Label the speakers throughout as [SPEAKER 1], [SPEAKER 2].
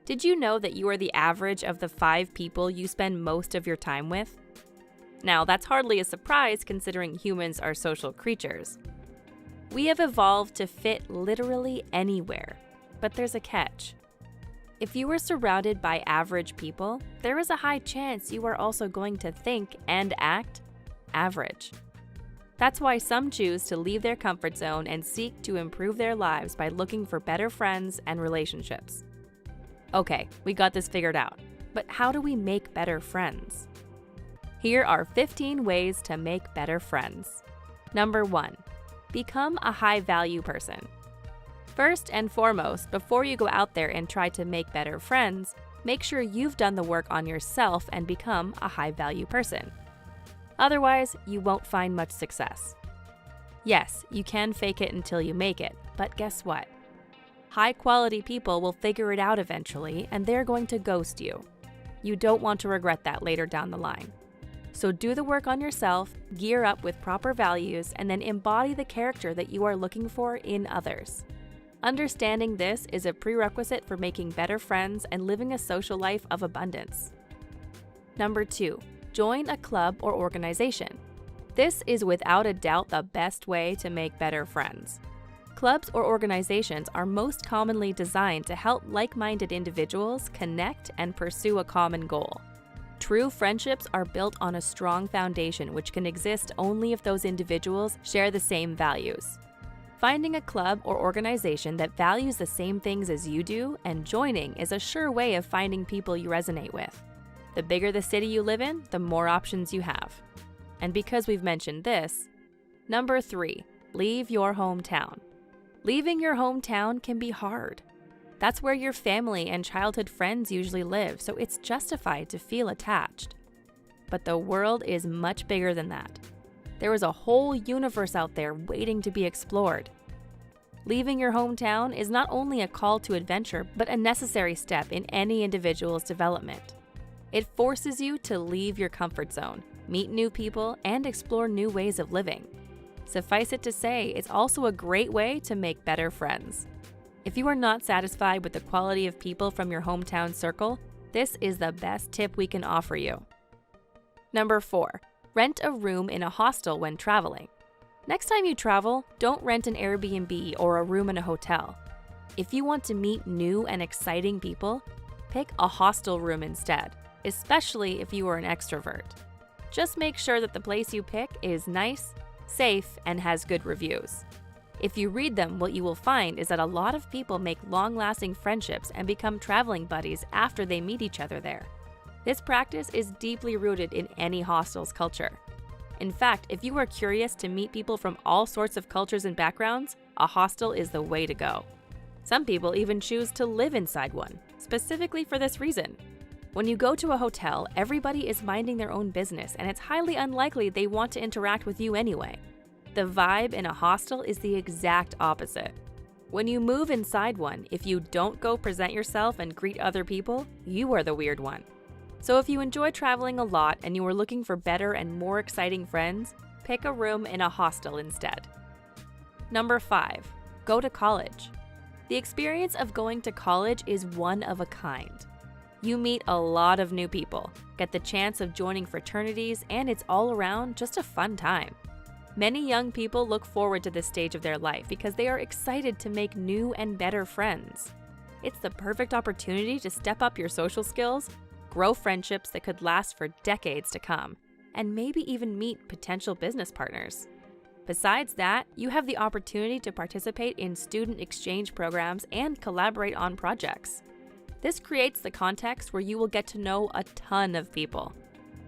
[SPEAKER 1] Did you know that you are the average of the 5 people you spend most of your time with? Now, that's hardly a surprise considering humans are social creatures. We have evolved to fit literally anywhere, but there's a catch. If you are surrounded by average people, there is a high chance you are also going to think and act average. That's why some choose to leave their comfort zone and seek to improve their lives by looking for better friends and relationships. Okay, we got this figured out, but how do we make better friends? Here are 15 ways to make better friends. Number 1, become a high-value person. First and foremost, before you go out there and try to make better friends, make sure you've done the work on yourself and become a high-value person. Otherwise, you won't find much success. Yes, you can fake it until you make it, but guess what? High-quality people will figure it out eventually, and they're going to ghost you. You don't want to regret that later down the line. So do the work on yourself, gear up with proper values, and then embody the character that you are looking for in others. Understanding this is a prerequisite for making better friends and living a social life of abundance. Number 2, join a club or organization. This is without a doubt the best way to make better friends. Clubs or organizations are most commonly designed to help like-minded individuals connect and pursue a common goal. True friendships are built on a strong foundation which can exist only if those individuals share the same values. Finding a club or organization that values the same things as you do and joining is a sure way of finding people you resonate with. The bigger the city you live in, the more options you have. And because we've mentioned this, number 3, leave your hometown. Leaving your hometown can be hard. That's where your family and childhood friends usually live, so it's justified to feel attached. But the world is much bigger than that. There is a whole universe out there waiting to be explored. Leaving your hometown is not only a call to adventure, but a necessary step in any individual's development. It forces you to leave your comfort zone, meet new people, and explore new ways of living. Suffice it to say, it's also a great way to make better friends. If you are not satisfied with the quality of people from your hometown circle, this is the best tip we can offer you. Number 4, rent a room in a hostel when traveling. Next time you travel, don't rent an Airbnb or a room in a hotel. If you want to meet new and exciting people, pick a hostel room instead, especially if you are an extrovert. Just make sure that the place you pick is nice, safe, and has good reviews. If you read them, what you will find is that a lot of people make long-lasting friendships and become traveling buddies after they meet each other there. This practice is deeply rooted in any hostel's culture. In fact, if you are curious to meet people from all sorts of cultures and backgrounds, a hostel is the way to go. Some people even choose to live inside one, specifically for this reason. When you go to a hotel, everybody is minding their own business, and it's highly unlikely they want to interact with you anyway. The vibe in a hostel is the exact opposite. When you move inside one, if you don't go present yourself and greet other people, you are the weird one. So if you enjoy traveling a lot and you are looking for better and more exciting friends, pick a room in a hostel instead. Number 5, go to college. The experience of going to college is one of a kind. You meet a lot of new people, get the chance of joining fraternities, and it's all around just a fun time. Many young people look forward to this stage of their life because they are excited to make new and better friends. It's the perfect opportunity to step up your social skills, grow friendships that could last for decades to come, and maybe even meet potential business partners. Besides that, you have the opportunity to participate in student exchange programs and collaborate on projects. This creates the context where you will get to know a ton of people.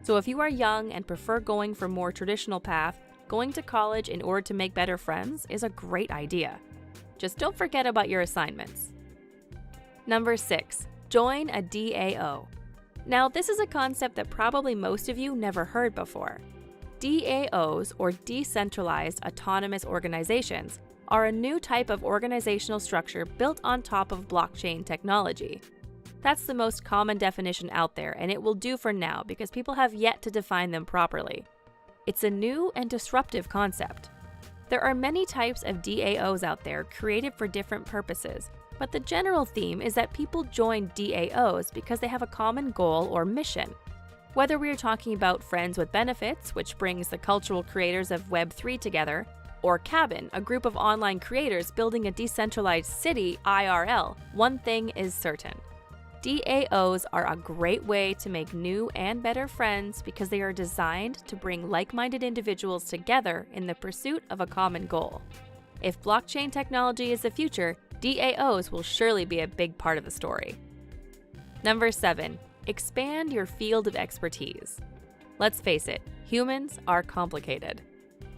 [SPEAKER 1] So if you are young and prefer going for a more traditional path, going to college in order to make better friends is a great idea. Just don't forget about your assignments. Number 6, join a DAO. Now, this is a concept that probably most of you never heard before. DAOs, or decentralized autonomous organizations, are a new type of organizational structure built on top of blockchain technology. That's the most common definition out there, and it will do for now because people have yet to define them properly. It's a new and disruptive concept. There are many types of DAOs out there created for different purposes, But the general theme is that people join DAOs because they have a common goal or mission. Whether we are talking about Friends with Benefits, which brings the cultural creators of Web3 together, or Cabin, a group of online creators building a decentralized city IRL, one thing is certain. DAOs are a great way to make new and better friends because they are designed to bring like-minded individuals together in the pursuit of a common goal. If blockchain technology is the future, DAOs will surely be a big part of the story. Number 7. Expand your field of expertise. Let's face it, humans are complicated.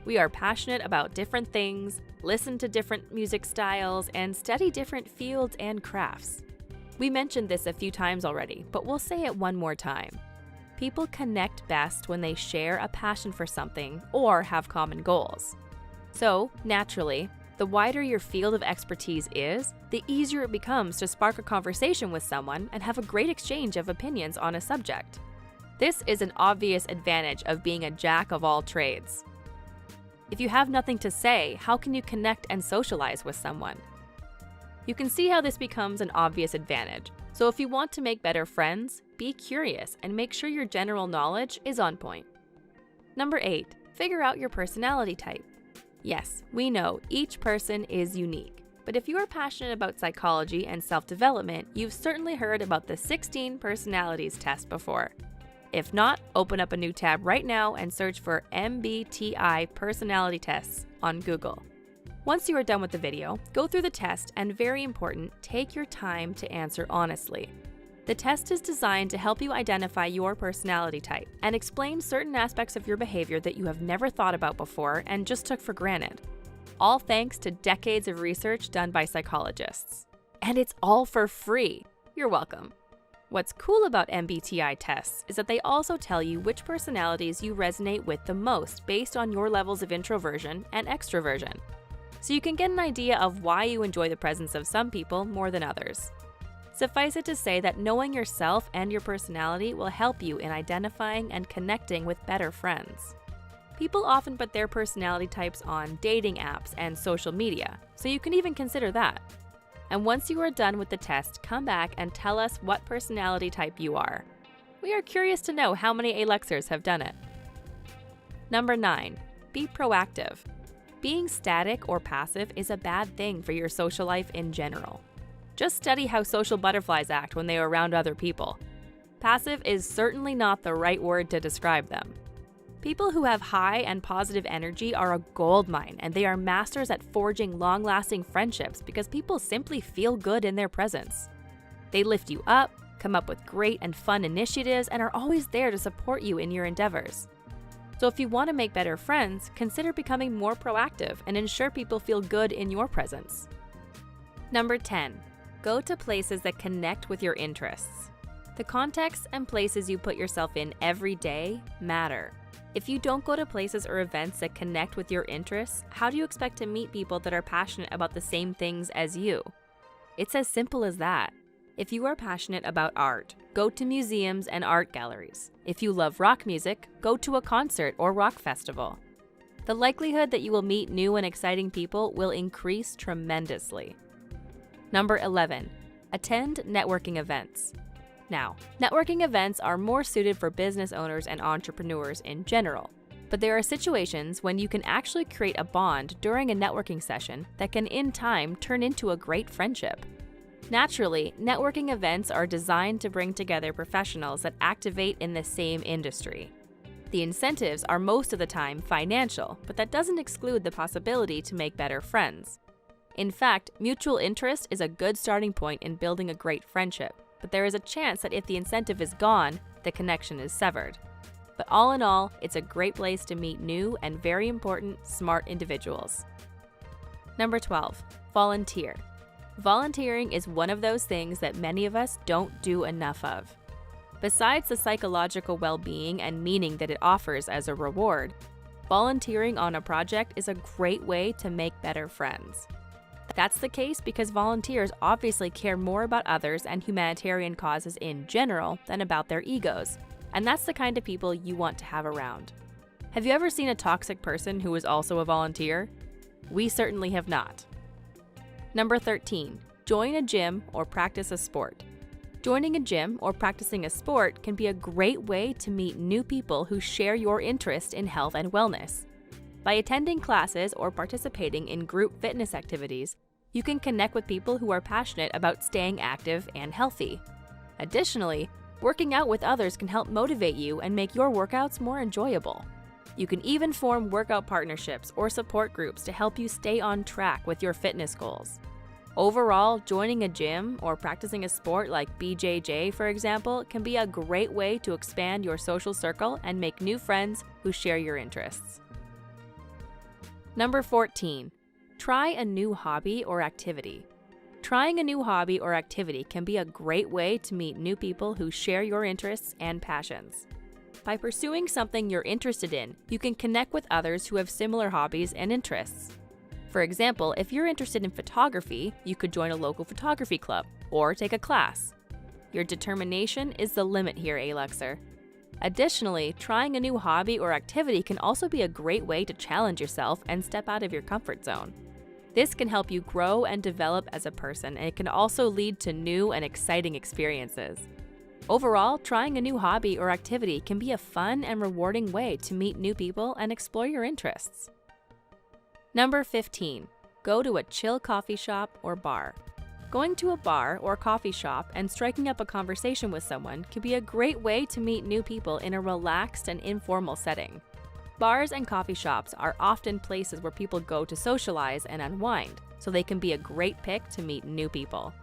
[SPEAKER 1] We are passionate about different things, listen to different music styles, and study different fields and crafts. We mentioned this a few times already, but we'll say it one more time. People connect best when they share a passion for something or have common goals. So, naturally, the wider your field of expertise is, the easier it becomes to spark a conversation with someone and have a great exchange of opinions on a subject. This is an obvious advantage of being a jack of all trades. If you have nothing to say, how can you connect and socialize with someone? You can see how this becomes an obvious advantage. So if you want to make better friends, be curious and make sure your general knowledge is on point. Number 8, figure out your personality type. Yes, we know each person is unique, but if you are passionate about psychology and self-development, you've certainly heard about the 16 personalities test before. If not, open up a new tab right now and search for MBTI personality tests on Google. Once you are done with the video, go through the test and, very important, take your time to answer honestly. The test is designed to help you identify your personality type and explain certain aspects of your behavior that you have never thought about before and just took for granted. All thanks to decades of research done by psychologists. And it's all for free. You're welcome. What's cool about MBTI tests is that they also tell you which personalities you resonate with the most based on your levels of introversion and extroversion. So you can get an idea of why you enjoy the presence of some people more than others. Suffice it to say that knowing yourself and your personality will help you in identifying and connecting with better friends. People often put their personality types on dating apps and social media, so you can even consider that. And once you are done with the test, come back and tell us what personality type you are. We are curious to know how many Alexers have done it. Number 9, be proactive. Being static or passive is a bad thing for your social life in general. Just study how social butterflies act when they are around other people. Passive is certainly not the right word to describe them. People who have high and positive energy are a goldmine, and they are masters at forging long-lasting friendships because people simply feel good in their presence. They lift you up, come up with great and fun initiatives, and are always there to support you in your endeavors. So if you want to make better friends, consider becoming more proactive and ensure people feel good in your presence. Number 10, go to places that connect with your interests. The contexts and places you put yourself in every day matter. If you don't go to places or events that connect with your interests, how do you expect to meet people that are passionate about the same things as you? It's as simple as that. If you are passionate about art, go to museums and art galleries. If you love rock music, go to a concert or rock festival. The likelihood that you will meet new and exciting people will increase tremendously. Number 11, attend networking events. Now, networking events are more suited for business owners and entrepreneurs in general, but there are situations when you can actually create a bond during a networking session that can in time turn into a great friendship. Naturally, networking events are designed to bring together professionals that activate in the same industry. The incentives are most of the time financial, but that doesn't exclude the possibility to make better friends. In fact, mutual interest is a good starting point in building a great friendship, but there is a chance that if the incentive is gone, the connection is severed. But all in all, it's a great place to meet new and very important, smart individuals. Number 12, volunteer. Volunteering is one of those things that many of us don't do enough of. Besides the psychological well-being and meaning that it offers as a reward, volunteering on a project is a great way to make better friends. That's the case because volunteers obviously care more about others and humanitarian causes in general than about their egos, and that's the kind of people you want to have around. Have you ever seen a toxic person who is also a volunteer? We certainly have not. Number 13, Join a gym or practice a sport. Joining a gym or practicing a sport can be a great way to meet new people who share your interest in health and wellness. By attending classes or participating in group fitness activities, you can connect with people who are passionate about staying active and healthy. Additionally, working out with others can help motivate you and make your workouts more enjoyable. You can even form workout partnerships or support groups to help you stay on track with your fitness goals. Overall, joining a gym or practicing a sport like BJJ, for example, can be a great way to expand your social circle and make new friends who share your interests. Number 14. Try a new hobby or activity. Trying a new hobby or activity can be a great way to meet new people who share your interests and passions. By pursuing something you're interested in, you can connect with others who have similar hobbies and interests. For example, if you're interested in photography, you could join a local photography club or take a class. Your determination is the limit here, Aluxer. Additionally, trying a new hobby or activity can also be a great way to challenge yourself and step out of your comfort zone. This can help you grow and develop as a person, and it can also lead to new and exciting experiences. Overall, trying a new hobby or activity can be a fun and rewarding way to meet new people and explore your interests. Number 15. Go to a chill coffee shop or bar. Going to a bar or coffee shop and striking up a conversation with someone can be a great way to meet new people in a relaxed and informal setting. Bars and coffee shops are often places where people go to socialize and unwind, so they can be a great pick to meet new people.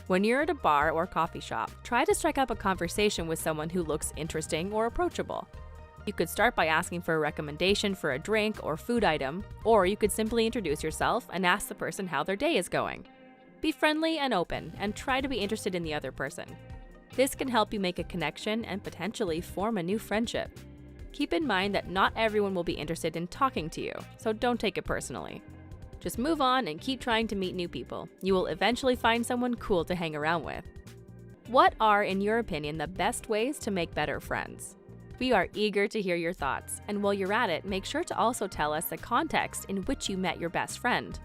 [SPEAKER 1] When you're at a bar or coffee shop, try to strike up a conversation with someone who looks interesting or approachable. You could start by asking for a recommendation for a drink or food item, or you could simply introduce yourself and ask the person how their day is going. Be friendly and open, and try to be interested in the other person. This can help you make a connection and potentially form a new friendship. Keep in mind that not everyone will be interested in talking to you, so don't take it personally. Just move on and keep trying to meet new people. You will eventually find someone cool to hang around with. What are, in your opinion, the best ways to make better friends? We are eager to hear your thoughts, and while you're at it, make sure to also tell us the context in which you met your best friend.